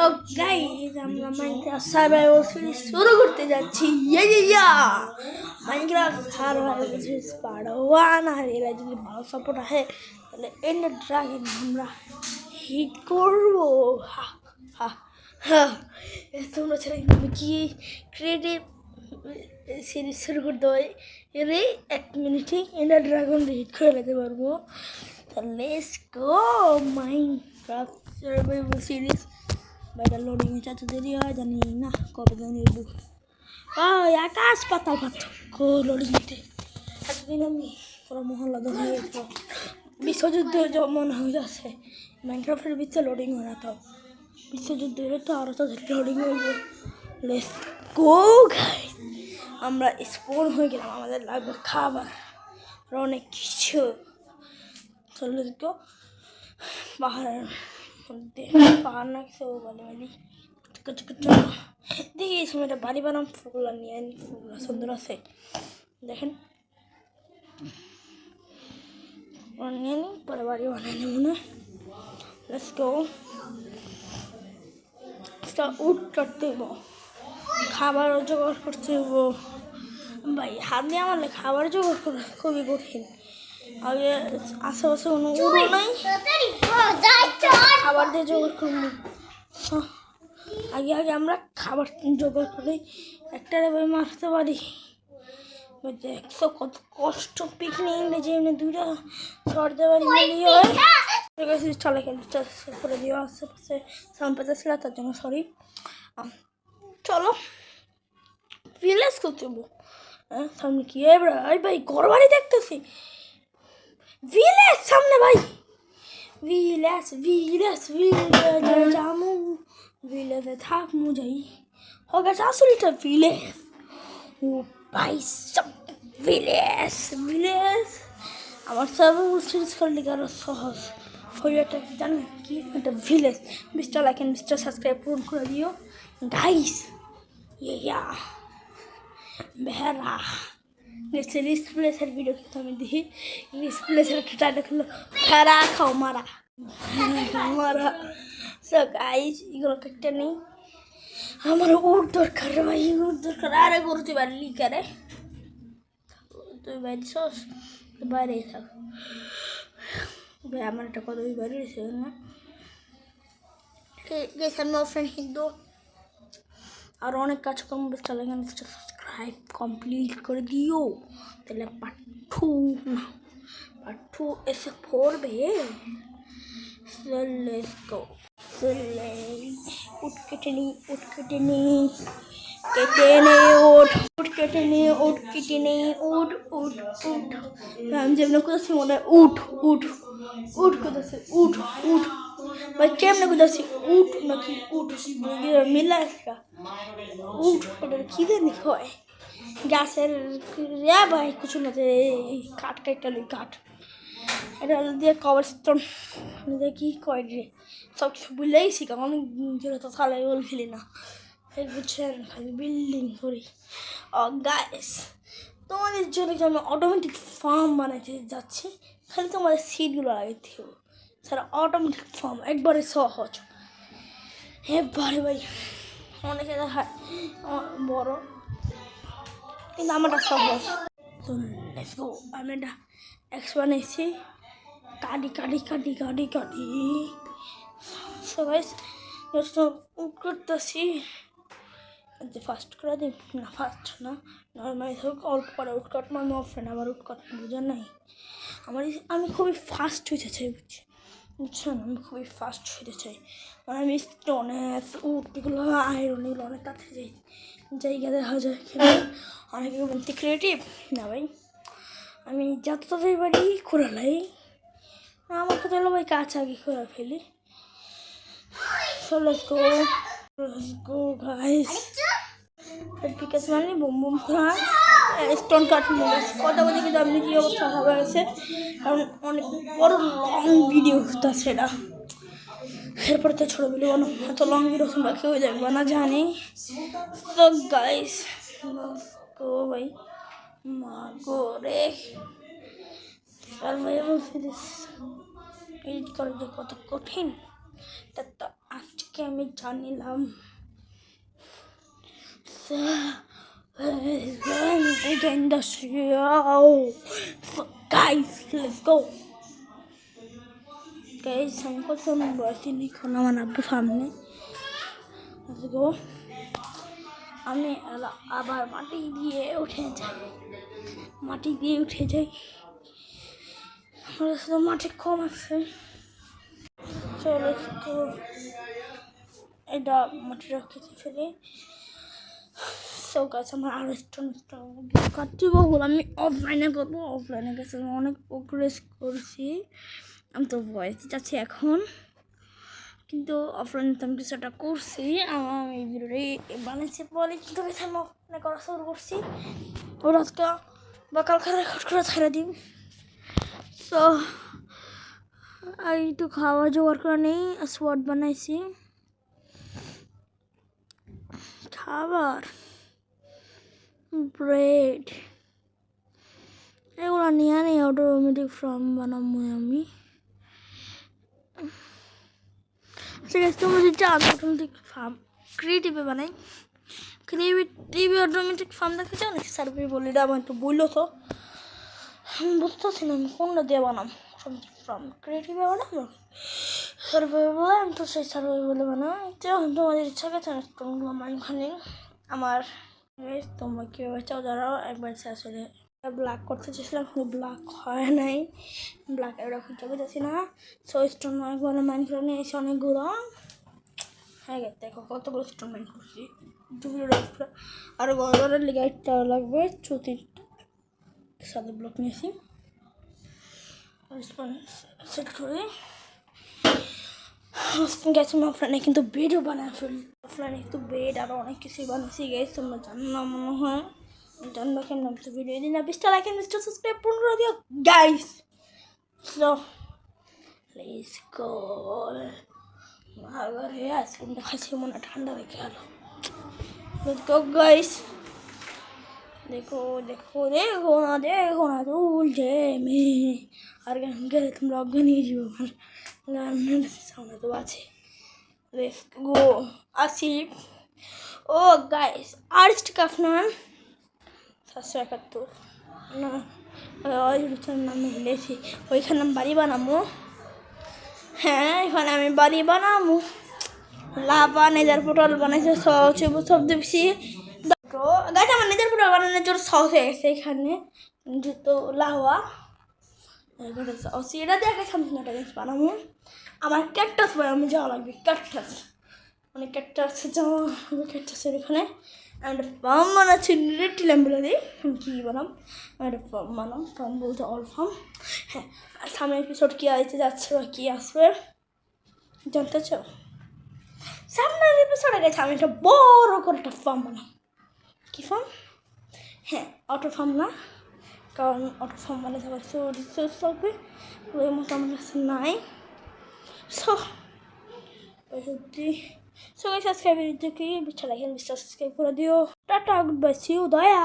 ও guys, আমরা Minecraft survival series শুরু করতে যাচ্ছি। Minecraft survival series part 1। আর এরা যদি ভালো সাপোর্ট আসে তাহলে এন্ডার ড্রাগন আমরা হিট করবো। হা হা হা। তোমরা ছেড়ে আমি কি ক্রিয়েটিভ সিরিজ শুরু করতে হয় এর 1 মিনিটে এন্ডার ড্রাগন হিট করে নিতে পারবো। Let's go Minecraft survival series. বাইরে লোডিং এত দেরি হয় জানি না, কবে জানি আকাশ পাতাল পার্থক্য লোডিং দিতে। এতদিন আমি পুরো মহল্লা ধরে বিশ্বযুদ্ধ মনে হয়ে যাচ্ছে। মাইনক্রাফটের ভিতরে লোডিং হয় না, তাও বিশ্বযুদ্ধ হলে তো আরও তো লোডিং হইব। লেটস গো গাইস, আমরা স্পন হয়ে গেলাম। আমাদের লাগবে খাবার আর অনেক কিছু। চলো লেটস গো। পাহাড়ের পাহাড় না কিছু বলে দেখি এই সময়টা বাড়ি বানাম। ফুলগুলো নিয়ে আনি, ফুলগুলো সুন্দর আছে দেখেন। নিয়ে নিই, পরে বাড়ি বানাই নেব না। Let's go. উঠ কাটতে হইব, খাবারও জোগাড় করতে হইব। ভাই হাত দিয়ে আমার খাবার জোগাড় করা খুবই কঠিন। আগে আশেপাশে কোনো উড়ো নাই, খাবার দিয়ে জোগাড় করবো। আগে আগে আমরা খাবার জোগাড় করি, একটা ভাই মারতে পারি। দেখছো কত কষ্ট পিকনিক যে এমনি দুইটা সরতে পারি চলে করে দিও। আশেপাশে সাউন্ড পেতেছিল তার জন্য সরি। চলো ভিলেজ করতে হবো। সামনে কি ভাই ঘর বাড়ি দেখতেছি। ভিলেজ সামনে ভাই, ভিলেজ ভিলেজ ভিলেজে যামু, ভিলেজে থাকমু যাই। हो गया আসলটা ভিলেজ। ও ভাই সব ভিলেজ ভিলেজ। আমার সব সিরিজ করলে আরো সহজ হয়ে এটা জানেন কি, একটা village. Mister like and mister subscribe পূরণ করে দিও গাইস। ইয়া বেহরা রিস প্লেসের ভিডিও কিন্তু আমি দেখি। রিস প্লেসের একটা টাইটেল হলো ফেরা খাও মারা মারা। সো গাইস এগুলো একটা নেই, আমার উঠ দরকার ভাই, উঠ দরকার। আরে গরু তুই বাড়ি লিকারে, তুই বাইরে সস বাইরে থাক ভাই। আমার একটা কথা ওই বাইরে রয়েছে না, ঠিক আছে। আমি ফ্রেন্ড কিন্তু আর অনেক কাজকর্ম চালাই, সাবস্ক্রাইব কমপ্লিট করে দিও। তাহলে পাঠু না পাঠু এসে পড়বে। Let's go. উঠ কেটে নি, উঠ কেটে নি, কেটে নে উঠ, উঠ কেটে নি, উঠ কেটে নি, উঠ উঠ উঠ। আমি যেমন কোথাছি মনে হয় উঠ উঠ উঠ কোথাছে উঠ উঠ ভাই। কেমনে কোথাছি উঠ নাকি উঠ মিলা একটা উঠ, ওটা কি জানি হয় গাছের ভাই কিছু না। কাঠ কাটটা লই কাঠ, এটা দিয়ে কভার স্টোন কি কয় রে সব কিছু বুঝলেইছি। অনেক যেটা তো থালায় বল খেলি না, বুঝছেন, খালি বিল্ডিং করি। গাইস তোমাদের জন্য আমি অটোমেটিক ফার্ম বানাইতে যাচ্ছি। খালি তোমাদের সিটগুলো লাগাইতে হবে, স্যার অটোমেটিক ফার্ম একবারে সহজ। একবারে ভাই অনেকে দেখায় বড়, কিন্তু আমারটা সহজ। আমি একটা এক্স বানাইছি, কাটি কাটি কাটি কাটি কাটি সবাই করতেছি। ফার্স্ট করে দিই না, ফার্স্ট না নর্মালি হোক, অল্প করে উটকাট আমি অফ্রেন্ড আমার উটকাট বোঝার নাই। আমি খুবই ফাস্ট হইতে চাই বুঝছেন, আমি খুবই ফাস্ট হইতে চাই। মানে আমি স্টোনেস উটগুলো আয়রন এগুলো অনেক কাছে যাই জায়গা দেখা যায়। অনেকে বলতে ক্রিয়েটিভ না ভাই, আমি যত তাড়াতাড়ি বাড়ি করে লাই। আমার কথা হলো ভাই কাজ আগে করে ফেলি। So let's go guys. বিকাশ মানে বুম বুম খান স্টোন কাট কথা বলতে কিন্তু আপনি কি অবস্থা খাবার আছে, কারণ অনেক বড় লং ভিডিও আছে এটা। এরপরে তো ছোটো ভিডিও বানো, এত লং ভিডিও তোমরা কেউ দেখবে না জানি। তো গাইস গো ভাই মা গো রে এডিট করে যে কত কঠিন তা তো আজকে আজকে আমি জানিলাম again the show. So guys, let's go. Guys, আমি কত বসে নি এখন আমার আব্বু সামনে। Let's go. আমি আবার মাটি দিয়ে উঠে যাই। আমার শুধু মাটি কম আছে। So let's go. এটা মাটিটা কেটে ফেলে। সো গাছ আমার আরও কাটতে বল আমি অফলাইনে করবো। অফলাইনে গেছে আমি অনেক প্রোগ্রেস করছি। আমি তো ভয়েস যাচ্ছি এখন, কিন্তু অফলাইনে তো আমি কিছু একটা করছি। আমি এই ভিডিওটাই বানিয়েছি বলে কিন্তু আমি অফলাইনে করা শুরু করছি। ওর আজকে বা কালকে রেকর্ড করে ছেড়ে দিই। সো একটু খাওয়া জোগাড় করে নেই। স্পট বানাইছি খাবার, ব্রেড এগুলো নিয়ে নেই। অটোমেটিক ফার্ম বানাবো আমি। ঠিক আছে, তোমরা যদি চাও অটোমেটিক ফার্ম ক্রিয়েটিভে বানাই। ক্রিয়েটিভ অটোমেটিক ফার্ম দেখতে চাও নাকি সার্ভে বলি আমার একটু বললো তো আমি বুঝতেছি না আমি কোনটা দিয়ে বানাবো। অটোমেটিক ফার্ম ক্রিয়েটিভে বানাবো সার্ভে বলে আমি তো সেই সার্ভে বলে বানাবো। তোমাদের ইচ্ছা গেছে তোমরা মাইনখানে আমার তোমরা কীভাবে চাও যারাও একবার আসলে ব্ল্যাক করতে চেয়েছিলাম, কিন্তু ব্ল্যাক হয় নাই। ব্ল্যাক এরকম চোখে যাচ্ছি না। সো স্টোন একবার মাইন করে নিয়ে এসে অনেকগুলো হ্যাঁ দেখো কতগুলো স্টোন মাইন করছি। আরও গড়ের লেগে একটা লাগবে। সাদা ব্লক নিয়েছি সেট করে গেছি। অফলাইনে কিন্তু বেডও বানায় ফেলি। অফলাইনে কিন্তু বেড আরও অনেক কিছুই বানিয়েছি। গেছি তোমরা জানো না মনে হয়, জানবা কেন তো ভিডিও দিন না 20টা লাইক 20টা সাবস্ক্রাইব 15 দিও গাইস। So let's go. আবার আইসক্রিমটা খাচ্ছি মনে ঠান্ডা রেখে গেল। Let's go guys. দেখো না উল্টে মেয়ে আর গান গেলে তোমরা অজ্ঞান নিয়ে যাবো। আমার গান সামনে তো আছে। Let's go. আসিফ ও গাইস আর্টিস্ট আপনার 771 না নাম বলেছি। ওইখানে আমি বাড়ি বানাবো। হ্যাঁ এখানে আমি বাড়ি বানাবো। লাভা নেজার পোটল বানাইছে সব বেশি গাছ। আমার নেজার পোটল বানানোর জন্য সহজ হয়ে গেছে। এখানে যেহেতু লাহোয়া এটা দিয়ে আগে সামনে একটা জিনিস বানাবো। আমার ক্যাকটাস বানাবো যাওয়া লাগবে। ক্যাকটাস মানে ক্যাকটাসের এখানে আমি একটা ফার্ম বানাচ্ছি। ডিরেক্টলাম বলে দিই আমি কী বানাম। আমি একটা ফার্ম বানাম। ফার্ম বলতে অল ফার্ম। হ্যাঁ আর সামনে এপিসোড কী আসতে যাচ্ছে বা কী আসবে জানতে চাও? সামনের এপিসোডে গেছে আমি একটা বড় করে একটা ফার্ম বানাম। কী ফার্ম? হ্যাঁ অটো ফার্ম না, কারণ অটো ফার্ম বানাতে আমার রিসোর্স লাগবে। ওই মতো আমার কাছে নাই। সো সবাই সাবস্ক্রাইব দেখি বিচ্ছা লাগেন 20টা সাবস্ক্রাইব করে দিও। Tata good bye see you দয়া।